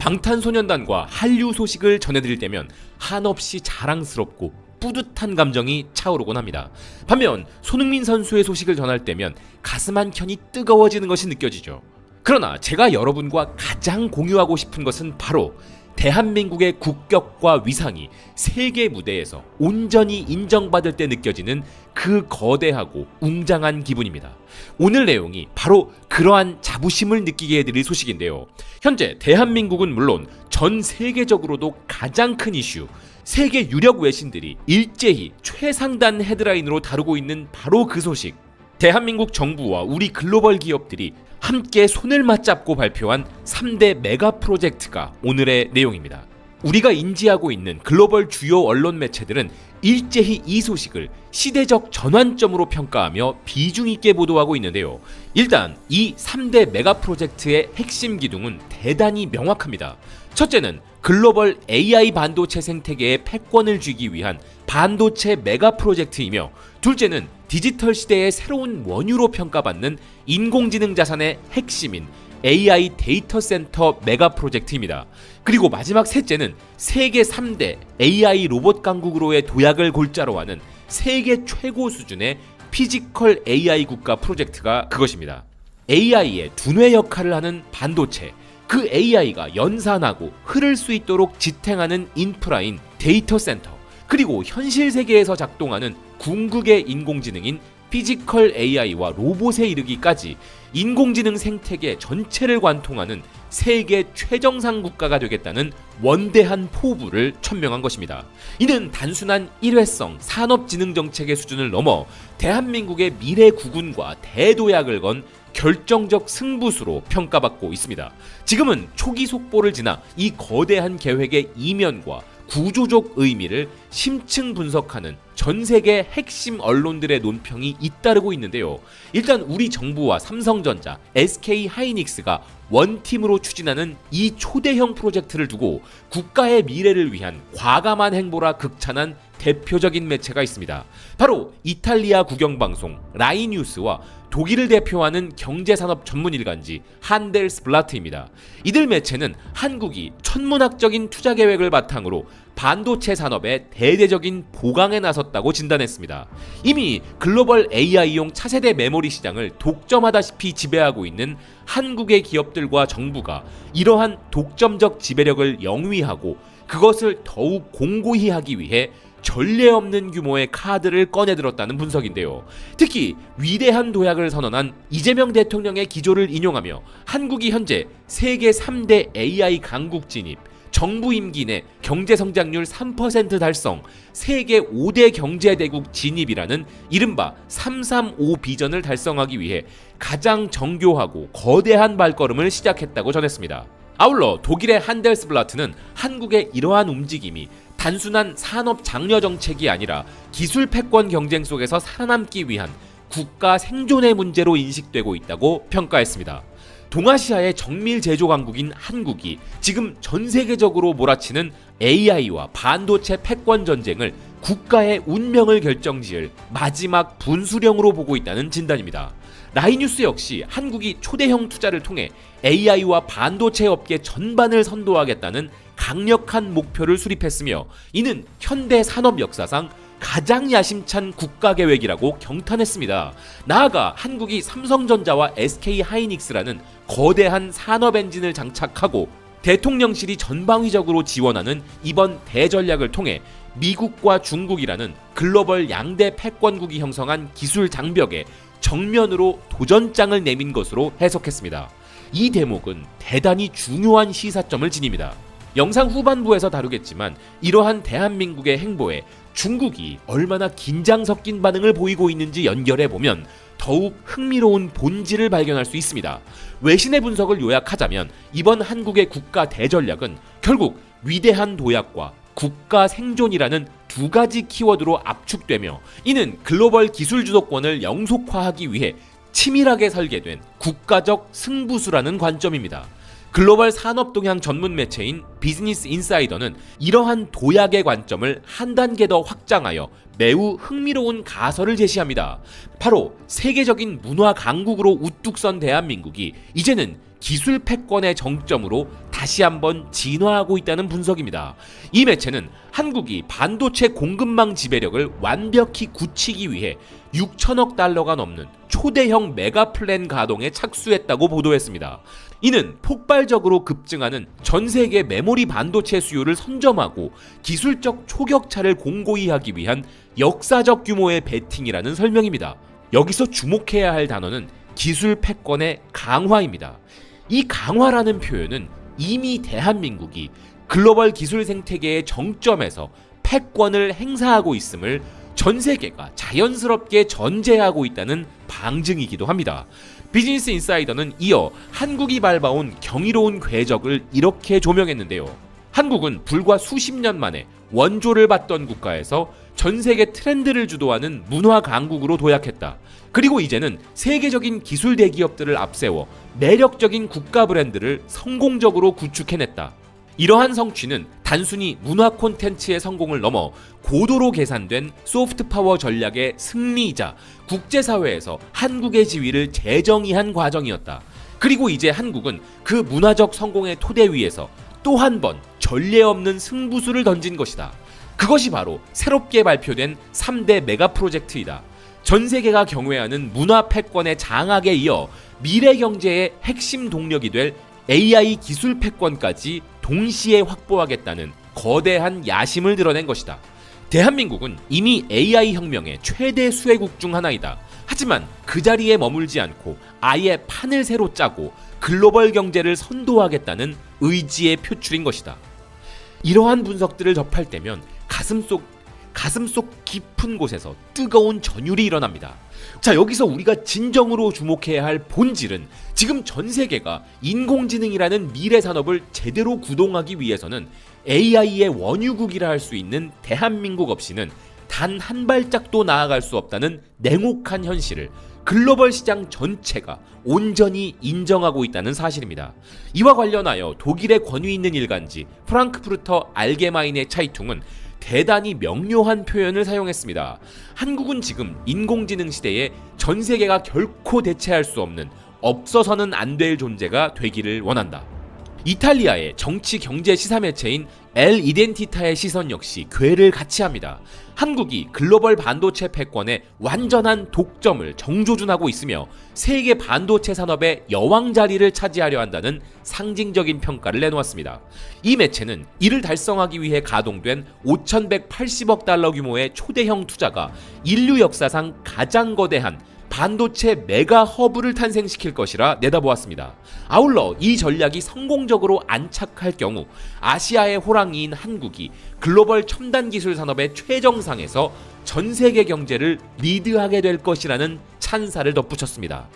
방탄소년단과 한류 소식을 전해드릴 때면 한없이 자랑스럽고 뿌듯한 감정이 차오르곤 합니다. 반면 손흥민 선수의 소식을 전할 때면 가슴 한켠이 뜨거워지는 것이 느껴지죠. 그러나 제가 여러분과 가장 공유하고 싶은 것은 바로 대한민국의 국격과 위상이 세계 무대에서 온전히 인정받을 때 느껴지는 그 거대하고 웅장한 기분입니다. 오늘 내용이 바로 그러한 자부심을 느끼게 해드릴 소식인데요. 현재 대한민국은 물론 전 세계적으로도 가장 큰 이슈, 세계 유력 외신들이 일제히 최상단 헤드라인으로 다루고 있는 바로 그 소식, 대한민국 정부와 우리 글로벌 기업들이 함께 손을 맞잡고 발표한 3대 메가 프로젝트가 오늘의 내용입니다. 우리가 인지하고 있는 글로벌 주요 언론 매체들은 일제히 이 소식을 시대적 전환점으로 평가하며 비중 있게 보도하고 있는데요. 일단 이 3대 메가 프로젝트의 핵심 기둥은 대단히 명확합니다. 첫째는 글로벌 AI 반도체 생태계에 패권을 쥐기 위한 반도체 메가 프로젝트이며, 둘째는 디지털 시대의 새로운 원유로 평가받는 인공지능 자산의 핵심인 AI 데이터 센터 메가 프로젝트입니다. 그리고 마지막 셋째는 세계 3대 AI 로봇 강국으로의 도약을 골자로 하는 세계 최고 수준의 피지컬 AI 국가 프로젝트가 그것입니다. AI의 두뇌 역할을 하는 반도체, 그 AI가 연산하고 흐를 수 있도록 지탱하는 인프라인 데이터 센터, 그리고 현실 세계에서 작동하는 궁극의 인공지능인 피지컬 AI와 로봇에 이르기까지 인공지능 생태계 전체를 관통하는 세계 최정상 국가가 되겠다는 원대한 포부를 천명한 것입니다. 이는 단순한 일회성 산업진흥 정책의 수준을 넘어 대한민국의 미래 구군과 대도약을 건 결정적 승부수로 평가받고 있습니다. 지금은 초기 속보를 지나 이 거대한 계획의 이면과 구조적 의미를 심층 분석하는 전 세계 핵심 언론들의 논평이 잇따르고 있는데요. 일단 우리 정부와 삼성전자, SK 하이닉스가 원팀으로 추진하는 이 초대형 프로젝트를 두고 국가의 미래를 위한 과감한 행보라 극찬한 대표적인 매체가 있습니다. 바로 이탈리아 국영방송 라이뉴스와 독일을 대표하는 경제산업 전문일간지 한델스블라트입니다. 이들 매체는 한국이 천문학적인 투자 계획을 바탕으로 반도체 산업의 대대적인 보강에 나섰다고 진단했습니다. 이미 글로벌 AI용 차세대 메모리 시장을 독점하다시피 지배하고 있는 한국의 기업들과 정부가 이러한 독점적 지배력을 영위하고 그것을 더욱 공고히 하기 위해 전례 없는 규모의 카드를 꺼내들었다는 분석인데요. 특히 위대한 도약을 선언한 이재명 대통령의 기조를 인용하며 한국이 현재 세계 3대 AI 강국 진입, 정부 임기 내 경제성장률 3% 달성, 세계 5대 경제대국 진입이라는 이른바 335 비전을 달성하기 위해 가장 정교하고 거대한 발걸음을 시작했다고 전했습니다. 아울러 독일의 한델스블라트는 한국의 이러한 움직임이 단순한 산업 장려 정책이 아니라 기술 패권 경쟁 속에서 살아남기 위한 국가 생존의 문제로 인식되고 있다고 평가했습니다. 동아시아의 정밀 제조 강국인 한국이 지금 전 세계적으로 몰아치는 AI와 반도체 패권 전쟁을 국가의 운명을 결정지을 마지막 분수령으로 보고 있다는 진단입니다. 라이뉴스 역시 한국이 초대형 투자를 통해 AI와 반도체 업계 전반을 선도하겠다는 강력한 목표를 수립했으며, 이는 현대 산업 역사상 가장 야심찬 국가계획이라고 경탄했습니다. 나아가 한국이 삼성전자와 SK 하이닉스라는 거대한 산업 엔진을 장착하고 대통령실이 전방위적으로 지원하는 이번 대전략을 통해 미국과 중국이라는 글로벌 양대 패권국이 형성한 기술 장벽에 정면으로 도전장을 내민 것으로 해석했습니다. 이 대목은 대단히 중요한 시사점을 지닙니다. 영상 후반부에서 다루겠지만 이러한 대한민국의 행보에 중국이 얼마나 긴장 섞인 반응을 보이고 있는지 연결해보면 더욱 흥미로운 본질을 발견할 수 있습니다. 외신의 분석을 요약하자면 이번 한국의 국가 대전략은 결국 위대한 도약과 국가 생존이라는 두 가지 키워드로 압축되며, 이는 글로벌 기술 주도권을 영속화하기 위해 치밀하게 설계된 국가적 승부수라는 관점입니다. 글로벌 산업 동향 전문 매체인 비즈니스 인사이더는 이러한 도약의 관점을 한 단계 더 확장하여 매우 흥미로운 가설을 제시합니다. 바로 세계적인 문화 강국으로 우뚝 선 대한민국이 이제는 기술 패권의 정점으로 다시 한번 진화하고 있다는 분석입니다. 이 매체는 한국이 반도체 공급망 지배력을 완벽히 굳히기 위해 6천억 달러가 넘는 초대형 메가플랜 가동에 착수했다고 보도했습니다. 이는 폭발적으로 급증하는 전 세계 메모리 반도체 수요를 선점하고 기술적 초격차를 공고히 하기 위한 역사적 규모의 베팅이라는 설명입니다. 여기서 주목해야 할 단어는 기술 패권의 강화입니다. 이 강화라는 표현은 이미 대한민국이 글로벌 기술 생태계의 정점에서 패권을 행사하고 있음을 전 세계가 자연스럽게 전제하고 있다는 방증이기도 합니다. 비즈니스 인사이더는 이어 한국이 밟아온 경이로운 궤적을 이렇게 조명했는데요. 한국은 불과 수십 년 만에 원조를 받던 국가에서 전 세계 트렌드를 주도하는 문화 강국으로 도약했다. 그리고 이제는 세계적인 기술 대기업들을 앞세워 매력적인 국가 브랜드를 성공적으로 구축해냈다. 이러한 성취는 단순히 문화 콘텐츠의 성공을 넘어 고도로 계산된 소프트 파워 전략의 승리이자 국제사회에서 한국의 지위를 재정의한 과정이었다. 그리고 이제 한국은 그 문화적 성공의 토대 위에서 또 한 번 전례 없는 승부수를 던진 것이다. 그것이 바로 새롭게 발표된 3대 메가 프로젝트이다. 전 세계가 경외하는 문화 패권의 장악에 이어 미래 경제의 핵심 동력이 될 AI 기술 패권까지 동시에 확보하겠다는 거대한 야심을 드러낸 것이다. 대한민국은 이미 AI 혁명의 최대 수혜국 중 하나이다. 하지만 그 자리에 머물지 않고 아예 판을 새로 짜고 글로벌 경제를 선도하겠다는 의지의 표출인 것이다. 이러한 분석들을 접할 때면 가슴속 깊은 곳에서 뜨거운 전율이 일어납니다. 자, 여기서 우리가 진정으로 주목해야 할 본질은 지금 전 세계가 인공지능이라는 미래 산업을 제대로 구동하기 위해서는 AI의 원유국이라 할 수 있는 대한민국 없이는 단 한 발짝도 나아갈 수 없다는 냉혹한 현실을 글로벌 시장 전체가 온전히 인정하고 있다는 사실입니다. 이와 관련하여 독일의 권위 있는 일간지 프랑크푸르터 알게마인의 차이퉁은 대단히 명료한 표현을 사용했습니다. 한국은 지금 인공지능 시대에 전 세계가 결코 대체할 수 없는 없어서는 안 될 존재가 되기를 원한다. 이탈리아의 정치 경제 시사 매체인 엘 이덴티타의 시선 역시 궤를 같이 합니다. 한국이 글로벌 반도체 패권의 완전한 독점을 정조준하고 있으며 세계 반도체 산업의 여왕 자리를 차지하려 한다는 상징적인 평가를 내놓았습니다. 이 매체는 이를 달성하기 위해 가동된 5,180억 달러 규모의 초대형 투자가 인류 역사상 가장 거대한 반도체 메가 허브를 탄생시킬 것이라 내다보았습니다. 아울러 이 전략이 성공적으로 안착할 경우 아시아의 호랑이인 한국이 글로벌 첨단 기술 산업의 최정상에서 전 세계 경제를 리드하게 될 것이라는 찬사를 덧붙였습니다.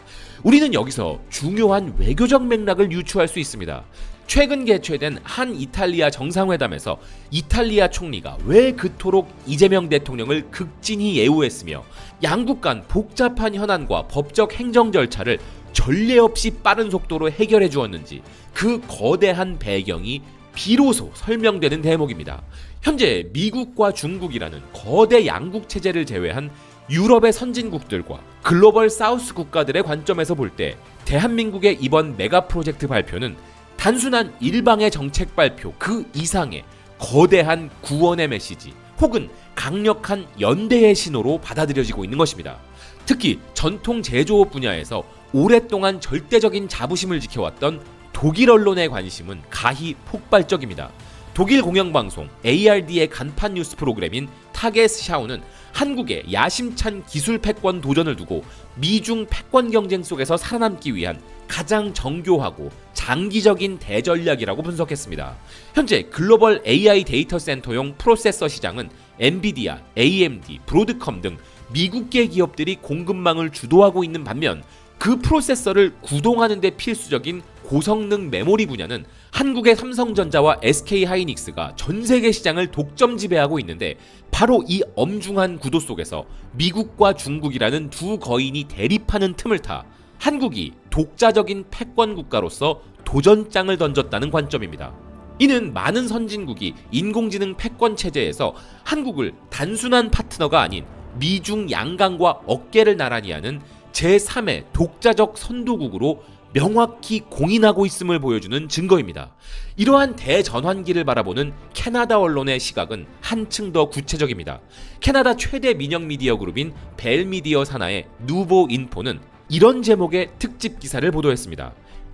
우리는 여기서 중요한 외교적 맥락을 유추할 수 있습니다. 최근 개최된 한 이탈리아 정상회담에서 이탈리아 총리가 왜 그토록 이재명 대통령을 극진히 예우했으며 양국 간 복잡한 현안과 법적 행정 절차를 전례 없이 빠른 속도로 해결해 주었는지 그 거대한 배경이 비로소 설명되는 대목입니다. 현재 미국과 중국이라는 거대 양국 체제를 제외한 유럽의 선진국들과 글로벌 사우스 국가들의 관점에서 볼 때 대한민국의 이번 메가 프로젝트 발표는 단순한 일방의 정책 발표 그 이상의 거대한 구원의 메시지 혹은 강력한 연대의 신호로 받아들여지고 있는 것입니다. 특히 전통 제조업 분야에서 오랫동안 절대적인 자부심을 지켜왔던 독일 언론의 관심은 가히 폭발적입니다. 독일 공영방송 ARD의 간판 뉴스 프로그램인 타게스샤우는 한국의 야심찬 기술 패권 도전을 두고 미중 패권 경쟁 속에서 살아남기 위한 가장 정교하고 장기적인 대전략이라고 분석했습니다. 현재 글로벌 AI 데이터 센터용 프로세서 시장은 엔비디아, AMD, 브로드컴 등 미국계 기업들이 공급망을 주도하고 있는 반면 그 프로세서를 구동하는 데 필수적인 고성능 메모리 분야는 한국의 삼성전자와 SK하이닉스가 전 세계 시장을 독점 지배하고 있는데 바로 이 엄중한 구도 속에서 미국과 중국이라는 두 거인이 대립하는 틈을 타 한국이 독자적인 패권 국가로서 도전장을 던졌다는 관점입니다. 이는 많은 선진국이 인공지능 패권 체제에서 한국을 단순한 파트너가 아닌 미중 양강과 어깨를 나란히 하는 제3의 독자적 선도국으로 명확히 공인하고 있음을 보여주는 증거입니다. 이러한 대전환기를 바라보는 캐나다 언론의 시각은 한층 더 구체적입니다. 캐나다 최대 민영 미디어 그룹인 벨미디어 산하의 누보 인포는 이런 제목의 특집 기사를 보도했습니다.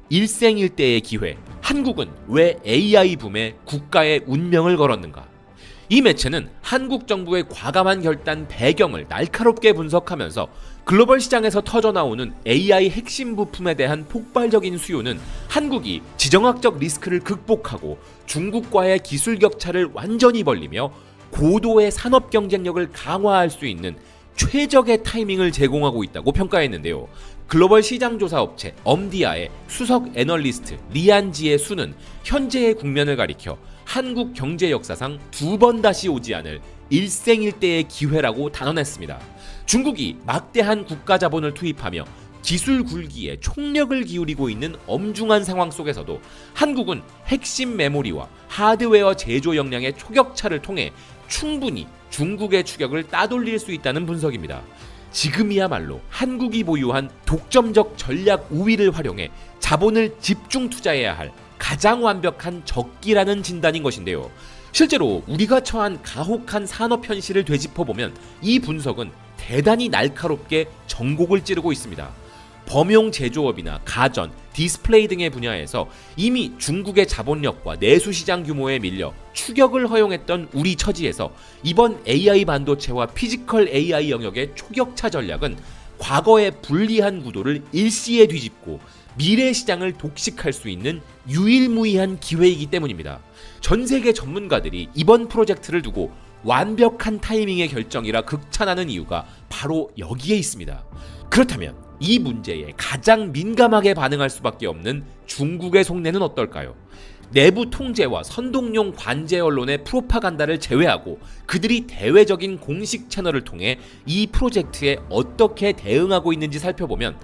일생일대의 기회, 한국은 왜 AI 붐에 국가의 운명을 걸었는가? 이 매체는 한국 정부의 과감한 결단 배경을 날카롭게 분석하면서 글로벌 시장에서 터져나오는 AI 핵심 부품에 대한 폭발적인 수요는 한국이 지정학적 리스크를 극복하고 중국과의 기술 격차를 완전히 벌리며 고도의 산업 경쟁력을 강화할 수 있는 최적의 타이밍을 제공하고 있다고 평가했는데요. 글로벌 시장조사 업체 엄디아의 수석 애널리스트 리안지의 수는 현재의 국면을 가리켜 한국 경제 역사상 2번 다시 오지 않을 일생일대의 기회라고 단언했습니다. 중국이 막대한 국가 자본을 투입하며 기술 굴기에 총력을 기울이고 있는 엄중한 상황 속에서도 한국은 핵심 메모리와 하드웨어 제조 역량의 초격차를 통해 충분히 중국의 추격을 따돌릴 수 있다는 분석입니다. 지금이야말로 한국이 보유한 독점적 전략 우위를 활용해 자본을 집중 투자해야 할 가장 완벽한 적기라는 진단인 것인데요. 실제로 우리가 처한 가혹한 산업 현실을 되짚어보면 이 분석은 대단히 날카롭게 전곡을 찌르고 있습니다. 범용 제조업이나 가전, 디스플레이 등의 분야에서 이미 중국의 자본력과 내수시장 규모에 밀려 추격을 허용했던 우리 처지에서 이번 AI 반도체와 피지컬 AI 영역의 초격차 전략은 과거의 불리한 구도를 일시에 뒤집고 미래 시장을 독식할 수 있는 유일무이한 기회이기 때문입니다. 전 세계 전문가들이 이번 프로젝트를 두고 완벽한 타이밍의 결정이라 극찬하는 이유가 바로 여기에 있습니다. 그렇다면 이 문제에 가장 민감하게 반응할 수밖에 없는 중국의 속내는 어떨까요? 내부 통제와 선동용 관제 언론의 프로파간다를 제외하고 그들이 대외적인 공식 채널을 통해 이 프로젝트에 어떻게 대응하고 있는지 살펴보면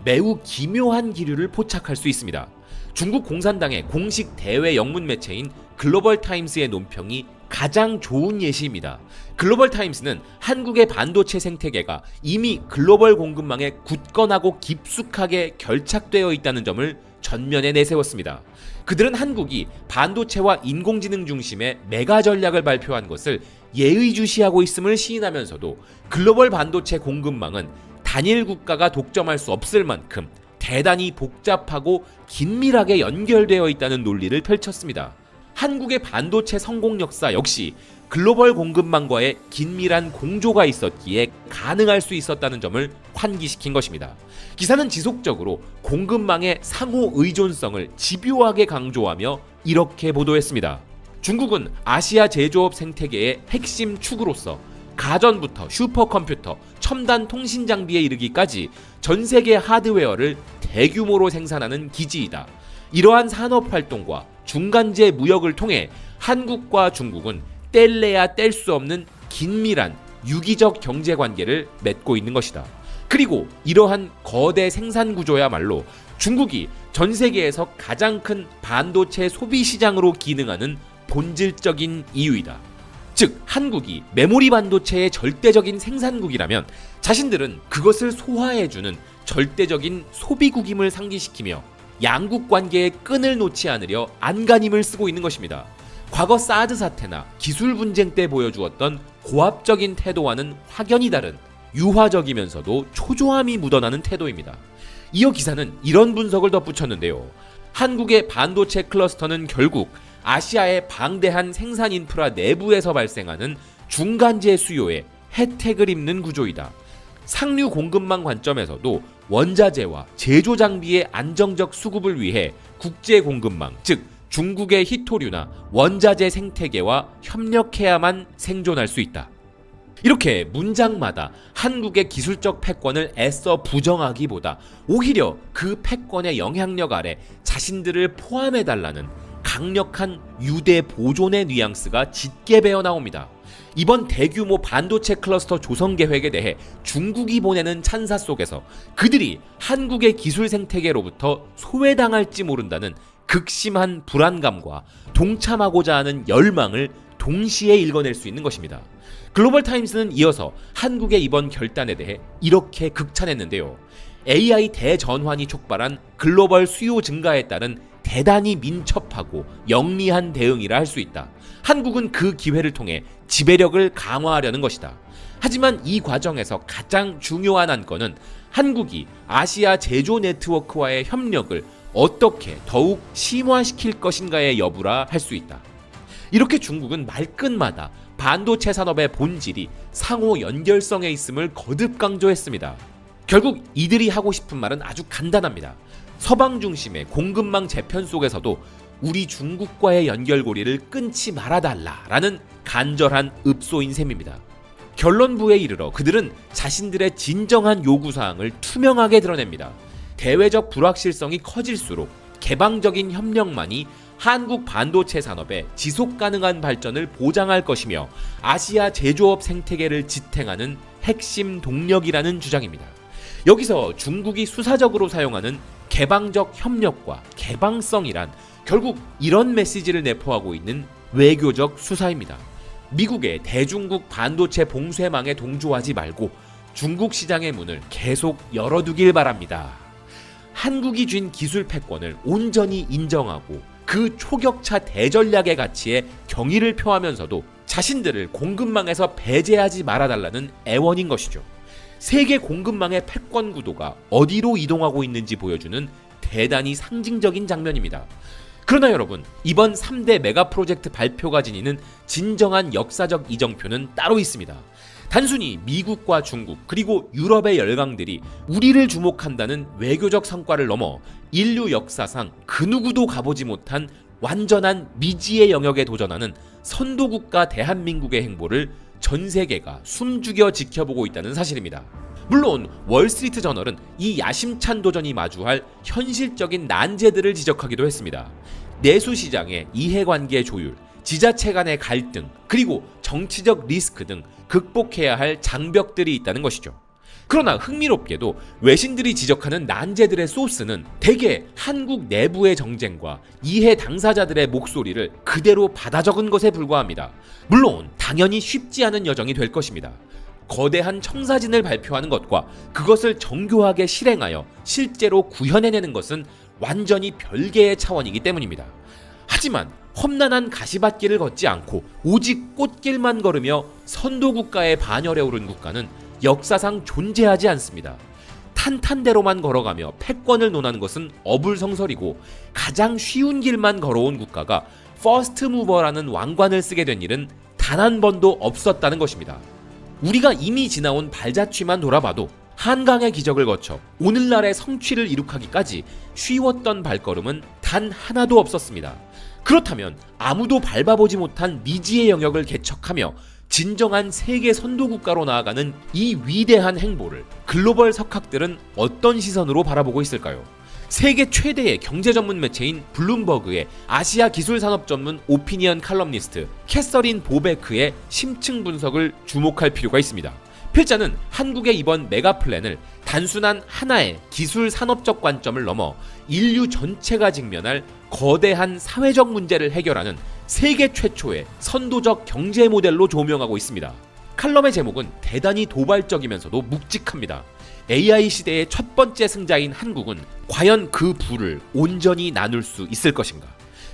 매우 기묘한 기류를 포착할 수 있습니다. 중국 공산당의 공식 대외 영문 매체인 글로벌 타임스의 논평이 가장 좋은 예시입니다. 글로벌 타임스는 한국의 반도체 생태계가 이미 글로벌 공급망에 굳건하고 깊숙하게 결착되어 있다는 점을 전면에 내세웠습니다. 그들은 한국이 반도체와 인공지능 중심의 메가 전략을 발표한 것을 예의주시하고 있음을 시인하면서도 글로벌 반도체 공급망은 단일 국가가 독점할 수 없을 만큼 대단히 복잡하고 긴밀하게 연결되어 있다는 논리를 펼쳤습니다. 한국의 반도체 성공 역사 역시 글로벌 공급망과의 긴밀한 공조가 있었기에 가능할 수 있었다는 점을 환기시킨 것입니다. 기사는 지속적으로 공급망의 상호 의존성을 집요하게 강조하며 이렇게 보도했습니다. 중국은 아시아 제조업 생태계의 핵심 축으로서 가전부터 슈퍼컴퓨터, 첨단 통신 장비에 이르기까지 전 세계 하드웨어를 대규모로 생산하는 기지이다. 이러한 산업 활동과 중간재 무역을 통해 한국과 중국은 뗄래야 뗄 수 없는 긴밀한 유기적 경제 관계를 맺고 있는 것이다. 그리고 이러한 거대 생산 구조야말로 중국이 전 세계에서 가장 큰 반도체 소비 시장으로 기능하는 본질적인 이유이다. 즉, 한국이 메모리 반도체의 절대적인 생산국이라면 자신들은 그것을 소화해주는 절대적인 소비국임을 상기시키며 양국 관계의 끈을 놓지 않으려 안간힘을 쓰고 있는 것입니다. 과거 사드 사태나 기술 분쟁 때 보여주었던 고압적인 태도와는 확연히 다른 유화적이면서도 초조함이 묻어나는 태도입니다. 이어 기사는 이런 분석을 덧붙였는데요. 한국의 반도체 클러스터는 결국 아시아의 방대한 생산 인프라 내부에서 발생하는 중간재 수요에 혜택을 입는 구조이다. 상류 공급망 관점에서도 원자재와 제조 장비의 안정적 수급을 위해 국제 공급망, 즉 중국의 희토류나 원자재 생태계와 협력해야만 생존할 수 있다. 이렇게 문장마다 한국의 기술적 패권을 애써 부정하기보다 오히려 그 패권의 영향력 아래 자신들을 포함해달라는 강력한 유대 보존의 뉘앙스가 짙게 배어나옵니다. 이번 대규모 반도체 클러스터 조성 계획에 대해 중국이 보내는 찬사 속에서 그들이 한국의 기술 생태계로부터 소외당할지 모른다는 극심한 불안감과 동참하고자 하는 열망을 동시에 읽어낼 수 있는 것입니다. 글로벌 타임스는 이어서 한국의 이번 결단에 대해 이렇게 극찬했는데요. AI 대전환이 촉발한 글로벌 수요 증가에 따른 대단히 민첩하고 영리한 대응이라 할 수 있다. 한국은 그 기회를 통해 지배력을 강화하려는 것이다. 하지만 이 과정에서 가장 중요한 안건은 한국이 아시아 제조 네트워크와의 협력을 어떻게 더욱 심화시킬 것인가의 여부라 할 수 있다. 이렇게 중국은 말끝마다 반도체 산업의 본질이 상호 연결성에 있음을 거듭 강조했습니다. 결국 이들이 하고 싶은 말은 아주 간단합니다. 서방 중심의 공급망 재편 속에서도 우리 중국과의 연결고리를 끊지 말아달라라는 간절한 읍소인 셈입니다. 결론부에 이르러 그들은 자신들의 진정한 요구사항을 투명하게 드러냅니다. 대외적 불확실성이 커질수록 개방적인 협력만이 한국 반도체 산업의 지속가능한 발전을 보장할 것이며 아시아 제조업 생태계를 지탱하는 핵심 동력이라는 주장입니다. 여기서 중국이 수사적으로 사용하는 개방적 협력과 개방성이란 결국 이런 메시지를 내포하고 있는 외교적 수사입니다. 미국의 대중국 반도체 봉쇄망에 동조하지 말고 중국 시장의 문을 계속 열어두길 바랍니다. 한국이 쥔 기술 패권을 온전히 인정하고 그 초격차 대전략의 가치에 경의를 표하면서도 자신들을 공급망에서 배제하지 말아달라는 애원인 것이죠. 세계 공급망의 패권 구도가 어디로 이동하고 있는지 보여주는 대단히 상징적인 장면입니다. 그러나 여러분, 이번 3대 메가 프로젝트 발표가 지니는 진정한 역사적 이정표는 따로 있습니다. 단순히 미국과 중국 그리고 유럽의 열강들이 우리를 주목한다는 외교적 성과를 넘어 인류 역사상 그 누구도 가보지 못한 완전한 미지의 영역에 도전하는 선도국가 대한민국의 행보를 전 세계가 숨죽여 지켜보고 있다는 사실입니다. 물론 월스트리트 저널은 이 야심찬 도전이 마주할 현실적인 난제들을 지적하기도 했습니다. 내수시장의 이해관계 조율, 지자체 간의 갈등, 그리고 정치적 리스크 등 극복해야 할 장벽들이 있다는 것이죠. 그러나 흥미롭게도 외신들이 지적하는 난제들의 소스는 대개 한국 내부의 정쟁과 이해 당사자들의 목소리를 그대로 받아 적은 것에 불과합니다. 물론 당연히 쉽지 않은 여정이 될 것입니다. 거대한 청사진을 발표하는 것과 그것을 정교하게 실행하여 실제로 구현해내는 것은 완전히 별개의 차원이기 때문입니다. 하지만 험난한 가시밭길을 걷지 않고 오직 꽃길만 걸으며 선도국가의 반열에 오른 국가는 역사상 존재하지 않습니다. 탄탄대로만 걸어가며 패권을 논하는 것은 어불성설이고 가장 쉬운 길만 걸어온 국가가 퍼스트 무버라는 왕관을 쓰게 된 일은 단 한 번도 없었다는 것입니다. 우리가 이미 지나온 발자취만 돌아봐도 한강의 기적을 거쳐 오늘날의 성취를 이룩하기까지 쉬웠던 발걸음은 단 하나도 없었습니다. 그렇다면 아무도 밟아보지 못한 미지의 영역을 개척하며 진정한 세계 선도국가로 나아가는 이 위대한 행보를 글로벌 석학들은 어떤 시선으로 바라보고 있을까요? 세계 최대의 경제 전문 매체인 블룸버그의 아시아 기술 산업 전문 오피니언 칼럼니스트 캐서린 보베크의 심층 분석을 주목할 필요가 있습니다. 필자는 한국의 이번 메가 플랜을 단순한 하나의 기술 산업적 관점을 넘어 인류 전체가 직면할 거대한 사회적 문제를 해결하는 세계 최초의 선도적 경제 모델로 조명하고 있습니다. 칼럼의 제목은 대단히 도발적이면서도 묵직합니다. AI 시대의 첫 번째 승자인 한국은 과연 그 부를 온전히 나눌 수 있을 것인가?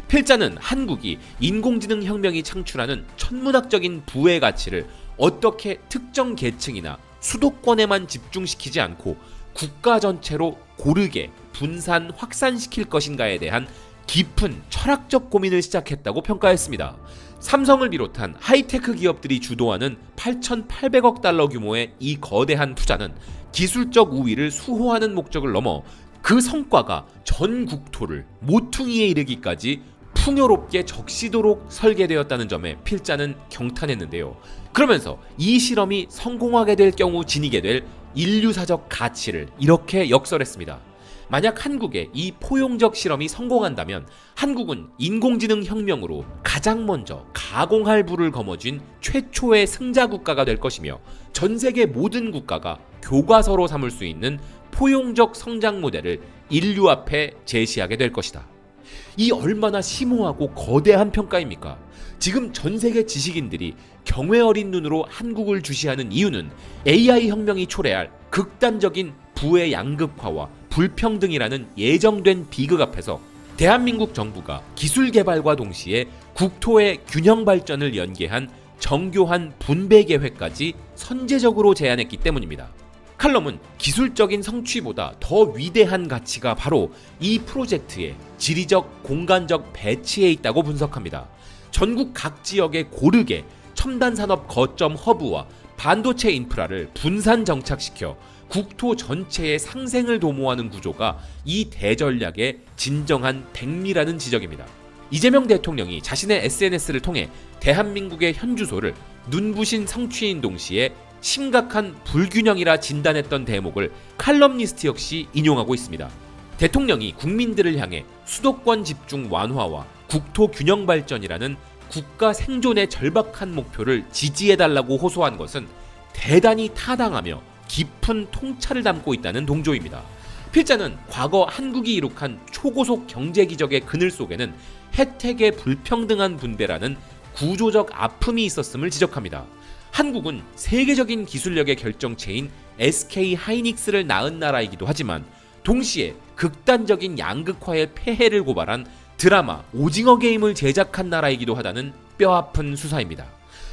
필자는 한국이 인공지능 혁명이 창출하는 천문학적인 부의 가치를 어떻게 특정 계층이나 수도권에만 집중시키지 않고 국가 전체로 고르게 분산 확산시킬 것인가에 대한 깊은 철학적 고민을 시작했다고 평가했습니다. 삼성을 비롯한 하이테크 기업들이 주도하는 8,800억 달러 규모의 이 거대한 투자는 기술적 우위를 수호하는 목적을 넘어 그 성과가 전 국토를 모퉁이에 이르기까지 풍요롭게 적시도록 설계되었다는 점에 필자는 경탄했는데요. 그러면서 이 실험이 성공하게 될 경우 지니게 될 인류사적 가치를 이렇게 역설했습니다. 만약 한국의 이 포용적 실험이 성공한다면 한국은 인공지능 혁명으로 가장 먼저 가공할 부를 거머쥔 최초의 승자 국가가 될 것이며 전 세계 모든 국가가 교과서로 삼을 수 있는 포용적 성장 모델을 인류 앞에 제시하게 될 것이다. 이 얼마나 심오하고 거대한 평가입니까? 지금 전 세계 지식인들이 경외 어린 눈으로 한국을 주시하는 이유는 AI 혁명이 초래할 극단적인 부의 양극화와 불평등이라는 예정된 비극 앞에서 대한민국 정부가 기술 개발과 동시에 국토의 균형 발전을 연계한 정교한 분배 계획까지 선제적으로 제안했기 때문입니다. 칼럼은 기술적인 성취보다 더 위대한 가치가 바로 이 프로젝트의 지리적, 공간적 배치에 있다고 분석합니다. 전국 각 지역에 고르게 첨단 산업 거점 허브와 반도체 인프라를 분산 정착시켜 국토 전체의 상생을 도모하는 구조가 이 대전략의 진정한 백미라는 지적입니다. 이재명 대통령이 자신의 SNS를 통해 대한민국의 현주소를 눈부신 성취인 동시에 심각한 불균형이라 진단했던 대목을 칼럼니스트 역시 인용하고 있습니다. 대통령이 국민들을 향해 수도권 집중 완화와 국토 균형 발전이라는 국가 생존의 절박한 목표를 지지해달라고 호소한 것은 대단히 타당하며 깊은 통찰을 담고 있다는 동조입니다. 필자는 과거 한국이 이룩한 초고속 경제 기적의 그늘 속에는 혜택의 불평등한 분배라는 구조적 아픔이 있었음을 지적합니다. 한국은 세계적인 기술력의 결정체인 SK 하이닉스를 낳은 나라이기도 하지만 동시에 극단적인 양극화의 폐해를 고발한 드라마 오징어 게임을 제작한 나라이기도 하다는 뼈아픈 수사입니다.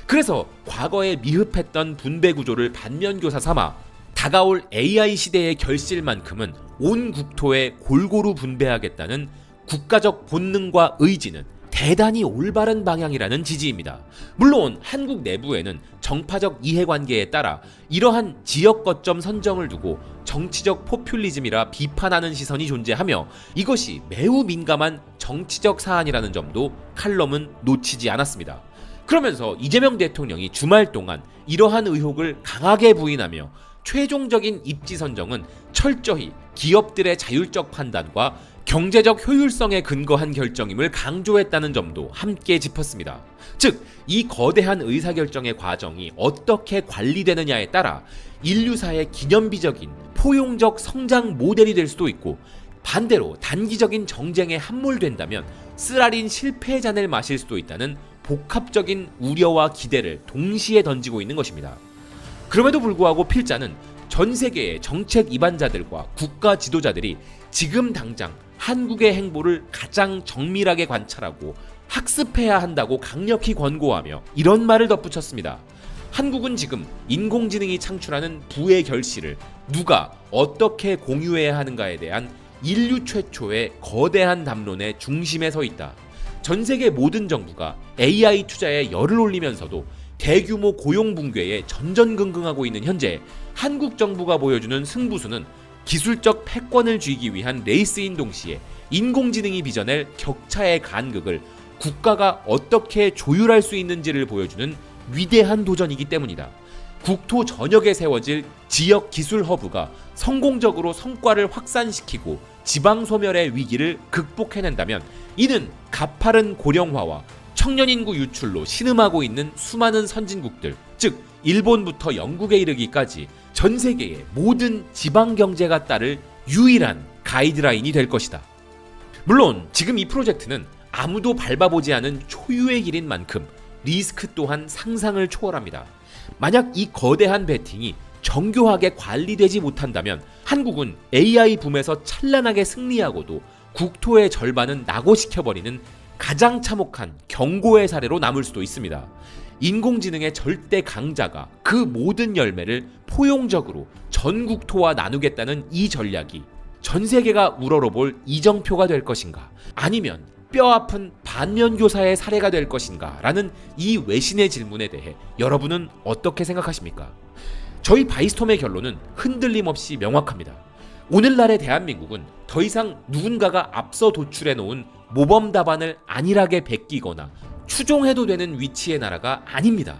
그래서 과거에 미흡했던 분배 구조를 반면교사 삼아 다가올 AI 시대의 결실만큼은 온 국토에 골고루 분배하겠다는 국가적 본능과 의지는 대단히 올바른 방향이라는 지지입니다. 물론 한국 내부에는 정파적 이해관계에 따라 이러한 지역 거점 선정을 두고 정치적 포퓰리즘이라 비판하는 시선이 존재하며 이것이 매우 민감한 정치적 사안이라는 점도 칼럼은 놓치지 않았습니다. 그러면서 이재명 대통령이 주말 동안 이러한 의혹을 강하게 부인하며 최종적인 입지 선정은 철저히 기업들의 자율적 판단과 경제적 효율성에 근거한 결정임을 강조했다는 점도 함께 짚었습니다. 즉, 이 거대한 의사결정의 과정이 어떻게 관리되느냐에 따라 인류사의 기념비적인 포용적 성장 모델이 될 수도 있고 반대로 단기적인 정쟁에 함몰된다면 쓰라린 실패의 잔을 마실 수도 있다는 복합적인 우려와 기대를 동시에 던지고 있는 것입니다. 그럼에도 불구하고 필자는 전 세계의 정책 입안자들과 국가 지도자들이 지금 당장 한국의 행보를 가장 정밀하게 관찰하고 학습해야 한다고 강력히 권고하며 이런 말을 덧붙였습니다. 한국은 지금 인공지능이 창출하는 부의 결실을 누가 어떻게 공유해야 하는가에 대한 인류 최초의 거대한 담론의 중심에 서 있다. 전 세계 모든 정부가 AI 투자에 열을 올리면서도 대규모 고용 붕괴에 전전긍긍하고 있는 현재 한국 정부가 보여주는 승부수는 기술적 패권을 쥐기 위한 레이스인 동시에 인공지능이 빚어낼 격차의 간극을 국가가 어떻게 조율할 수 있는지를 보여주는 위대한 도전이기 때문이다. 국토 전역에 세워질 지역 기술 허브가 성공적으로 성과를 확산시키고 지방 소멸의 위기를 극복해낸다면 이는 가파른 고령화와 청년 인구 유출로 신음하고 있는 수많은 선진국들, 즉 일본부터 영국에 이르기까지 전 세계의 모든 지방 경제가 따를 유일한 가이드라인이 될 것이다. 물론 지금 이 프로젝트는 아무도 밟아보지 않은 초유의 길인 만큼 리스크 또한 상상을 초월합니다. 만약 이 거대한 베팅이 정교하게 관리되지 못한다면 한국은 AI 붐에서 찬란하게 승리하고도 국토의 절반은 낙오시켜버리는 가장 참혹한 경고의 사례로 남을 수도 있습니다. 인공지능의 절대 강자가 그 모든 열매를 포용적으로 전 국토와 나누겠다는 이 전략이 전 세계가 우러러볼 이정표가 될 것인가, 아니면 뼈아픈 반면교사의 사례가 될 것인가 라는 이 외신의 질문에 대해 여러분은 어떻게 생각하십니까? 저희 바이스톰의 결론은 흔들림 없이 명확합니다. 오늘날의 대한민국은 더 이상 누군가가 앞서 도출해 놓은 모범 답안을 안일하게 베끼거나 추종해도 되는 위치의 나라가 아닙니다.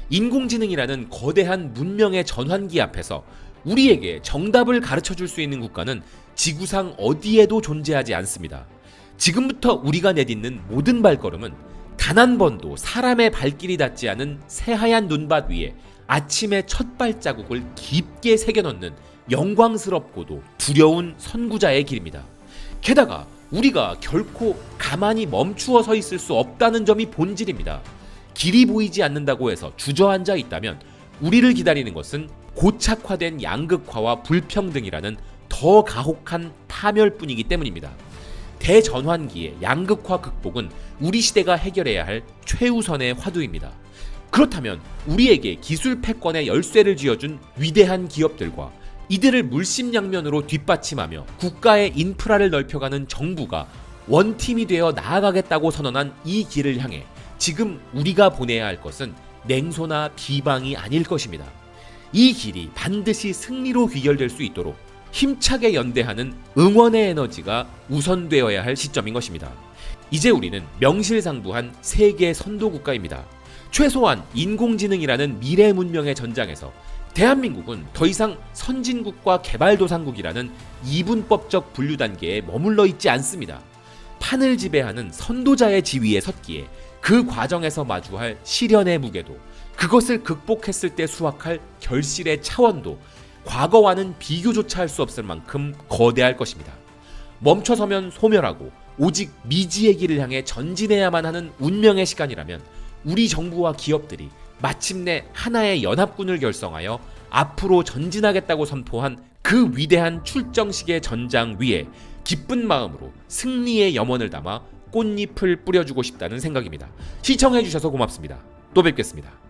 인공지능이라는 거대한 문명의 전환기 앞에서 우리에게 정답을 가르쳐 줄 수 있는 국가는 지구상 어디에도 존재하지 않습니다. 지금부터 우리가 내딛는 모든 발걸음은 단 한 번도 사람의 발길이 닿지 않은 새하얀 눈밭 위에 아침의 첫 발자국을 깊게 새겨넣는 영광스럽고도 두려운 선구자의 길입니다. 게다가 우리가 결코 가만히 멈추어 서 있을 수 없다는 점이 본질입니다. 길이 보이지 않는다고 해서 주저앉아 있다면 우리를 기다리는 것은 고착화된 양극화와 불평등이라는 더 가혹한 파멸뿐이기 때문입니다. 대전환기의 양극화 극복은 우리 시대가 해결해야 할 최우선의 화두입니다. 그렇다면 우리에게 기술 패권의 열쇠를 쥐어준 위대한 기업들과 이들을 물심양면으로 뒷받침하며 국가의 인프라를 넓혀가는 정부가 원팀이 되어 나아가겠다고 선언한 이 길을 향해 지금 우리가 보내야 할 것은 냉소나 비방이 아닐 것입니다. 이 길이 반드시 승리로 귀결될 수 있도록 힘차게 연대하는 응원의 에너지가 우선되어야 할 시점인 것입니다. 이제 우리는 명실상부한 세계 선도 국가입니다. 최소한 인공지능이라는 미래 문명의 전장에서 대한민국은 더 이상 선진국과 개발도상국이라는 이분법적 분류 단계에 머물러 있지 않습니다. 판을 지배하는 선도자의 지위에 섰기에 그 과정에서 마주할 시련의 무게도, 그것을 극복했을 때 수확할 결실의 차원도 과거와는 비교조차 할 수 없을 만큼 거대할 것입니다. 멈춰서면 소멸하고 오직 미지의 길을 향해 전진해야만 하는 운명의 시간이라면 우리 정부와 기업들이 마침내 하나의 연합군을 결성하여 앞으로 전진하겠다고 선포한 그 위대한 출정식의 전장 위에 기쁜 마음으로 승리의 염원을 담아 꽃잎을 뿌려주고 싶다는 생각입니다. 시청해주셔서 고맙습니다. 또 뵙겠습니다.